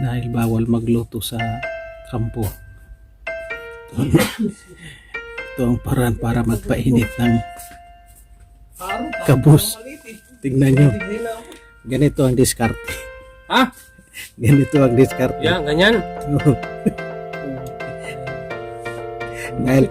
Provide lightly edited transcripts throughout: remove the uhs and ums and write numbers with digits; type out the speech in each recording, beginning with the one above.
dahil bawal magluto sa kampo. Ito ang paraan para magpainit ng kabus. Tingnan nyo. Ganito ang diskarte. Ha? Ganito ang diskarte. Yan, ganyan. Dahil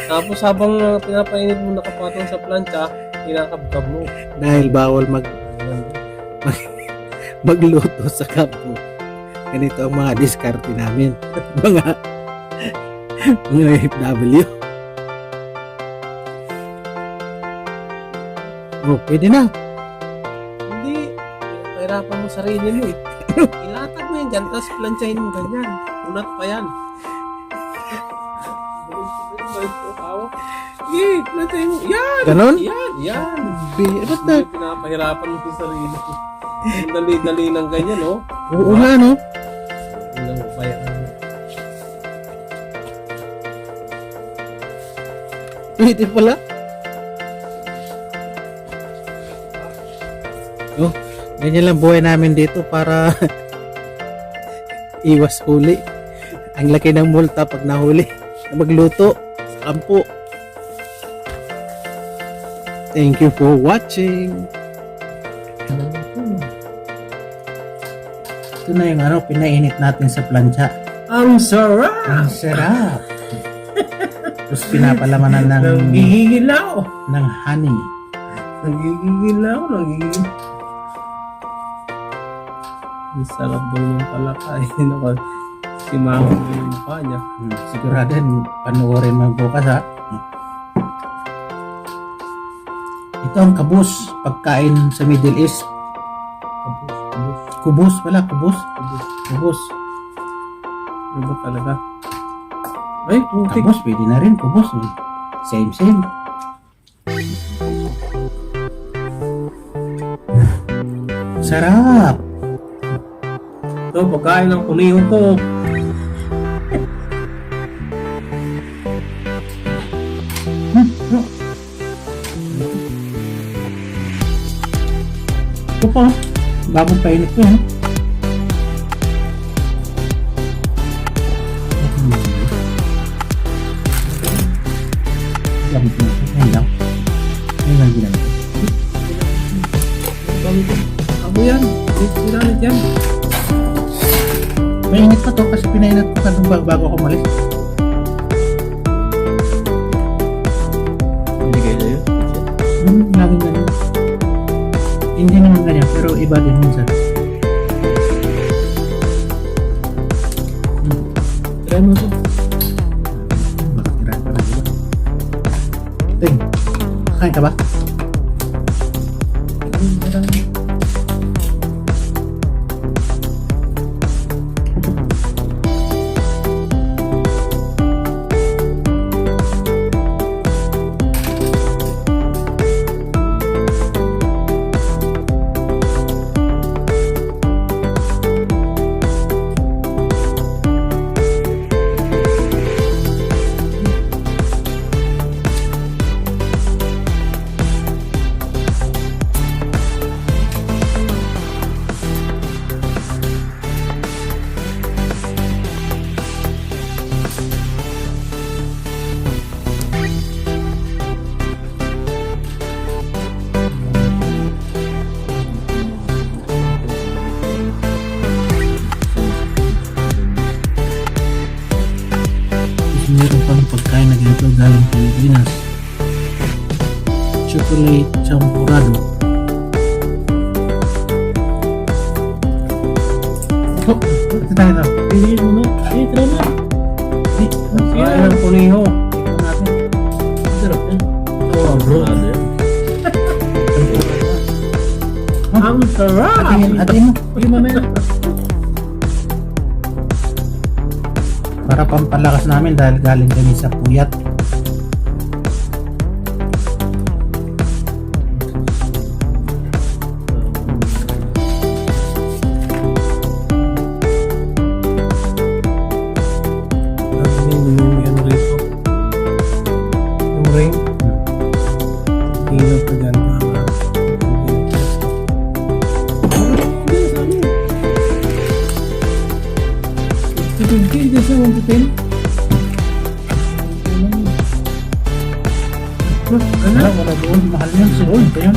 Tapos habang pinapainit mo nakapatong sa plancha, kinakabkab mo. dahil bawal magluto sa kampo. Ganito ang mga diskarte namin. mga FW. Oh, pwede na. Hindi. Pahirapan mo sarili mo eh. Ilatag mo yan dyan, tapos planchahin mo ganyan. Unat pa yan. Sige, planchahin mo. Yan! Ganon? Yan! Yan! Ba't na? Hindi pinapahirapan mo sa sarili mo. Ang dali-dali ng ganyan, oh. Oo nga, no? Ilang upayaan. Pwede pala. Oh, ganyan lang buhay namin dito para iwas huli. Ang laki ng multa pag nahuli na magluto sa kampo. Thank you for watching. Ito na yung pinainit natin sa plancha. Ang sarap! Ang sarap. Tapos pinapalamanan ng Nagigilaw! honey. Nagigilaw! Ang sarap daw ng palakay. Si Mama yung mukha niya. Sigurado panoorin mo bukas, ha. Ito ang kabus, pagkain sa Middle East. Kubus pala, kubus. Ano ba talaga? Ay, putik. Kabus, pwede na rin, kubus. Same. Sarap. Ito, pagkain ng kuniho ko. Ito pa, bagong painit ko, ha. Gamit mo ito, ayun lang. Ayun lang ginamit ko. Abo yan. Sinanit yan. Mainit pa to kasi pinainat ko kanong bago ako malis. Hindi kayo sa'yo? Laging ganyan. Hindi naman ganyan, pero iba din minsan. Try mo ito. Bakit tirahan pa lang, diba? Ting, kain ka ba? Meron pang pagkain na ganito galing Pilipinas. Chocolate champurado. Oh, ito tayo na. Piliin mo na. Eh, try na. Pagkain ng kuniho. Ito natin. Sarap yan. Oo, bro. Ang sarap! Atin mo. Pwede mamaya. Para pampalakas namin dahil galing kami sa puyat. 250, hindi siya 110. Wala doon. Mahal yan. Si Ron. Ito yun.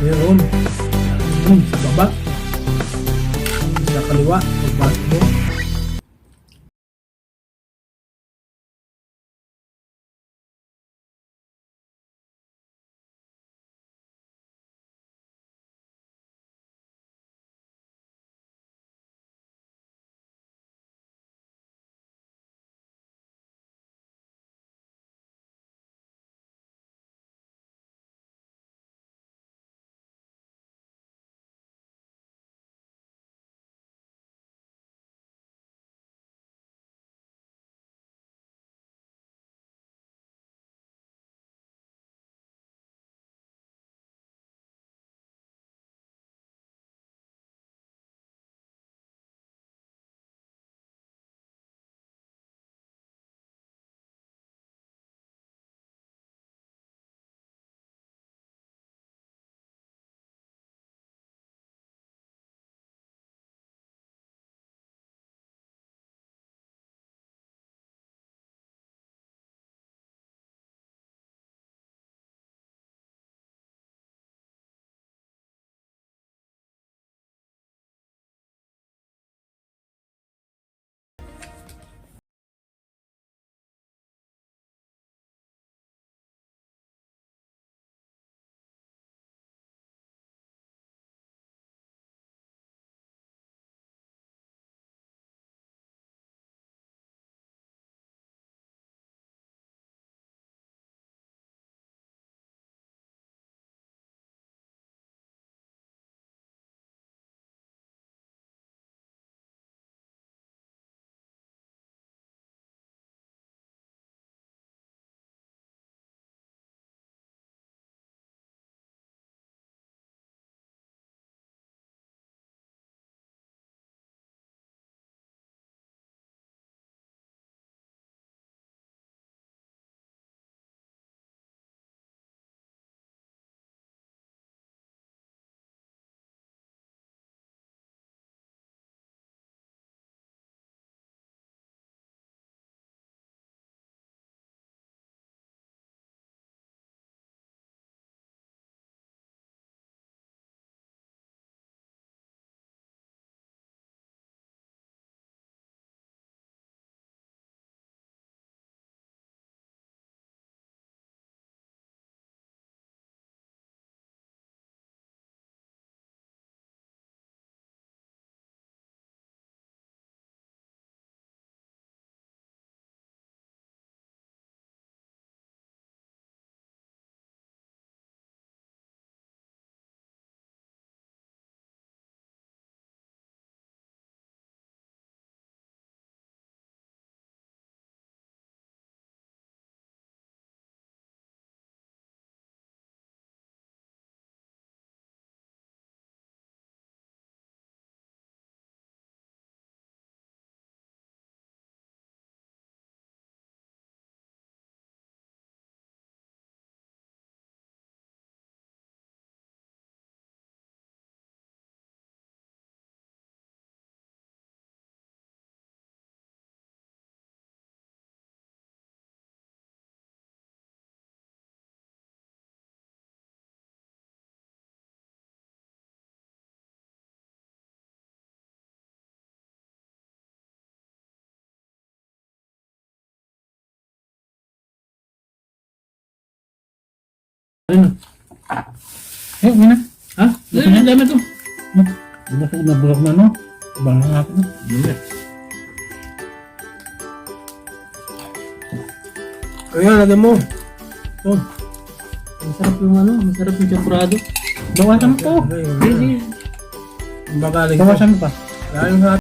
Meron. Sa baba. Sa kaliwa. Pagbasok mo. Ano? Eh, mina. Ha? Ano, ang dami to. Busog na busog na, no? Ibang na ako. Hindi. Kaya, lagyan mo. Oh, Masarap yung ano, masarap yung champurado. bawasan mo po. Hindi, Magaling. Bawasan mo pa. Galing sa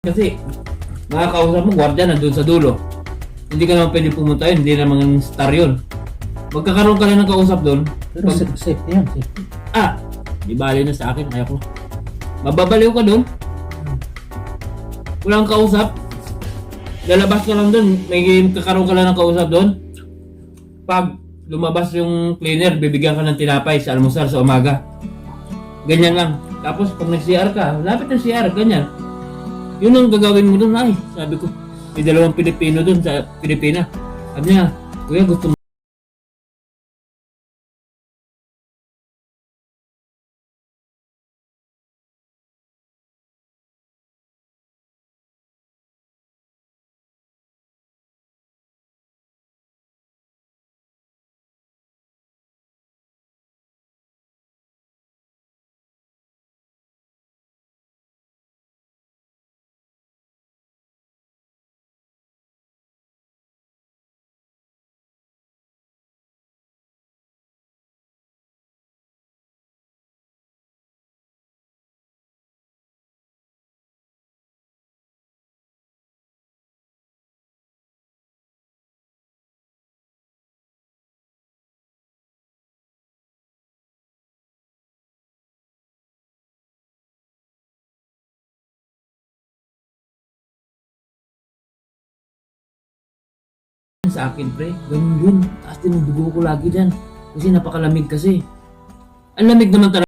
Kasi, makakausap mo, gwardiya nandun sa dulo. Hindi ka naman pwede pumunta yun, hindi naman star yun. Magkakaroon ka lang ng kausap doon. Pero safety yan, safety. Di bali na sa akin, ayaw ko. Mababaliw ka doon. Walang kausap. Lalabas ka lang doon, may kakaroon ka lang ng kausap doon. Pag lumabas yung cleaner, bibigyan ka ng tinapay sa almusal sa umaga. Ganyan lang. Tapos pag nag-CR ka, lapit ng CR, ganyan. Yun ang gagawin mo doon. Ay, sabi ko, may dalawang Pilipino doon sa Pilipina. Sabi niya, kuya, gusto mo sa akin, pre. Ganun yun. Taas din ang dugo ko lagi dyan. Kasi napakalamig kasi. Ang lamig naman talaga.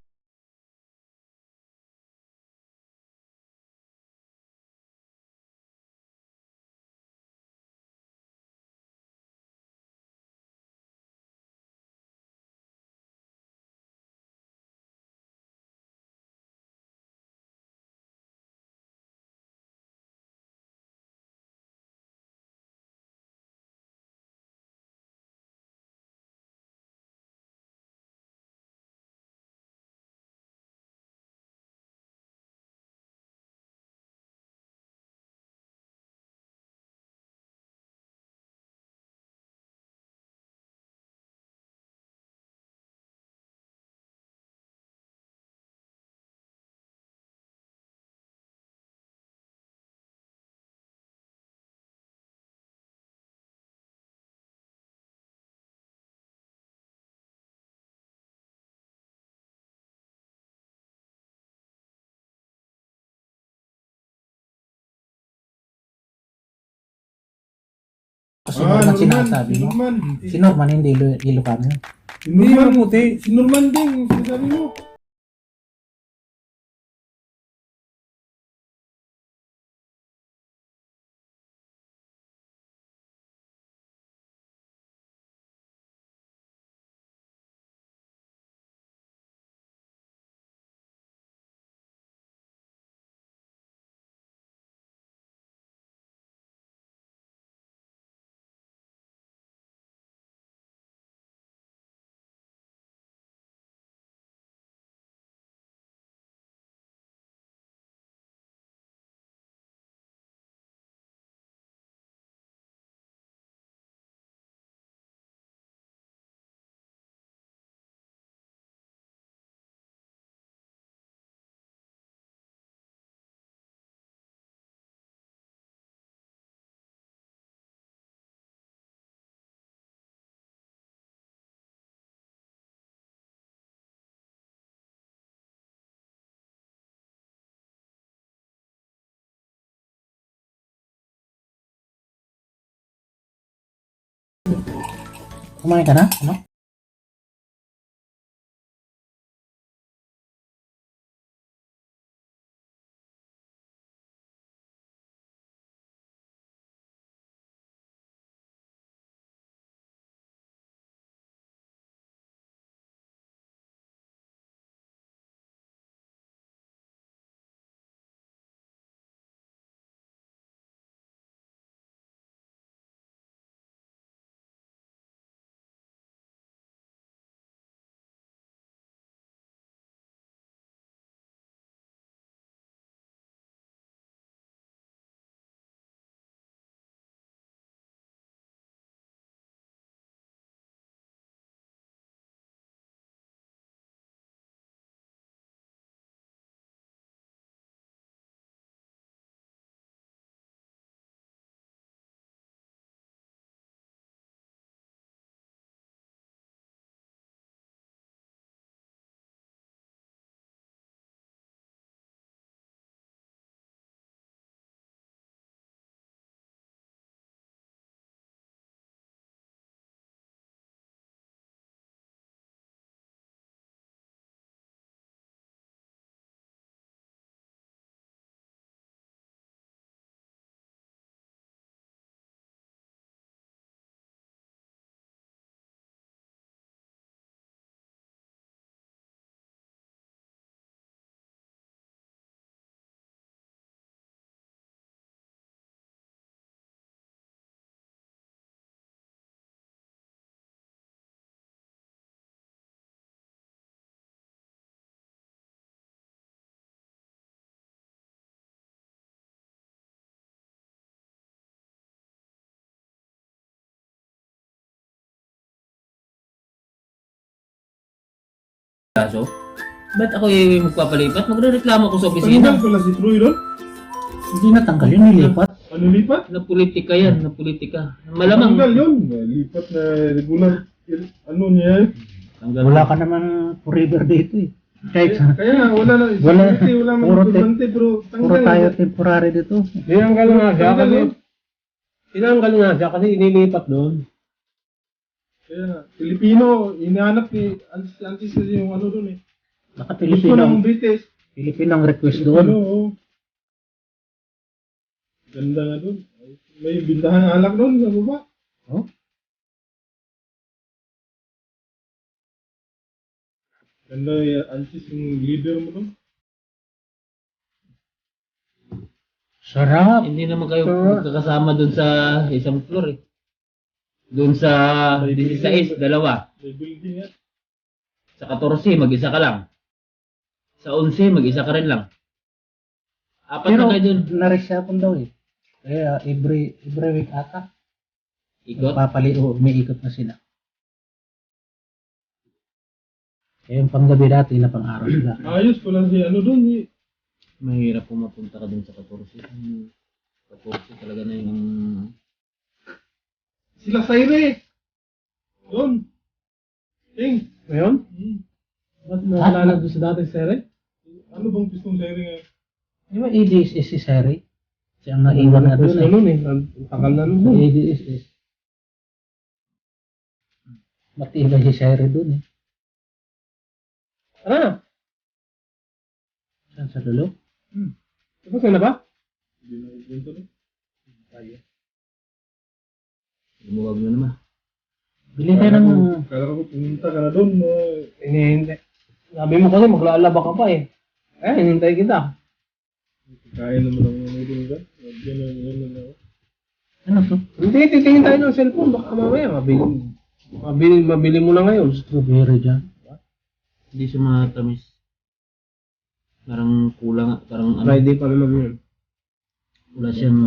Kasi Norman sinasabi mo. Si Norman hindi Ilocano yun. Hindi mabuti. Si Norman din, sinasabi mo. Kumain ka na? Ano? kaso. Ba't ako magpapalipat? Magre-reklamo ko sa Tanggal opisina. pala si Troy doon. Hindi natanggal yun, nilipat. Ano lipat? Na politika yan, na politika. Malamang. Tanggal yun. Lipat na regular. Ano niya eh. Tanggal. Wala ka naman forever dito eh. Kahit sa Kaya nga, wala na. Wala. Wala man Puro estudyante, pero puro tanggal. tayo temporary dito. Tinanggal nga siya Tanggal kasi yun. tinanggal nga siya kasi inilipat doon. Kaya nga, Pilipino, hinahanap ni Antis yung ano doon eh. Gusto Naka-Pilipino. ng British. Pilipino ang request Ano, doon. oo. Ganda nga doon. May bintahan ng alak doon, sa baba. Oh? Ganda yung Antis yung leader mo doon. Sarap. Hindi naman kayo magkakasama dun sa isang floor eh. Dun sa 16, dalawa. May building yan. Sa 14, mag-isa ka lang. Sa 11, mag-isa ka rin lang. Apat Pero na kayo dun. na-resapon daw eh. Kaya every week ata. Ikot. Umiikot na sila. Kaya yung panggabi dati na pang-araw sila. Ayos pala si ano doon eh. Mahirap kung mapunta ka dun sa 14. 14 talaga na yung... Sila Saire. Doon. Ting. Ngayon? Ba't naalala doon sa dati, Sere? Ano bang pistong Saire nga? Di ba ADSS si Sari? Siya ang naiwan na doon eh. Noon eh. Ang tagal na Sa noon. ADSS. Matibay si Sari doon eh. Tara na. Saan sa dulo? Tapos na ba? Hindi na ikwento doon. Lumuwag na naman. Bili tayo ng... Kala ko pumunta ka na doon. Hinihintay. Sabi mo kasi maglalaba ka pa eh. Hinintay kita. Kain naman ang mga doon ka. Nagyan na yun na. Ano to? Hindi, titingin tayo ng cellphone. Baka mamaya mabili mo na ngayon. Strawberry dyan. Hindi siya matamis. Parang kulang, parang ano. Friday pa naman yun. Wala siyang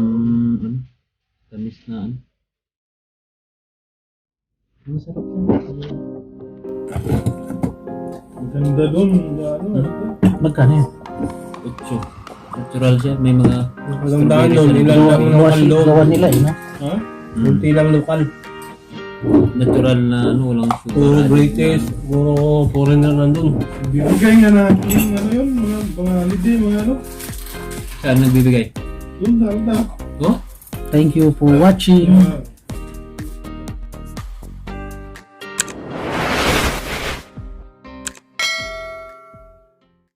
ano, tamis na ano. Masarap siya. Ang ganda doon. Ano? Magkano yun? 8. Natural siya. May mga Magandaan doon. Ilan lang lokal doon. Gawa nila eh, no? Ha? Kunti lang lokal. natural na ano, walang sugar. Puro added British. na- Puro foreigner nandun. Bibigay nga na yung ano yun. Mga holiday, mga ano. Saan nagbibigay? Doon, doon. Oh? Thank you for watching.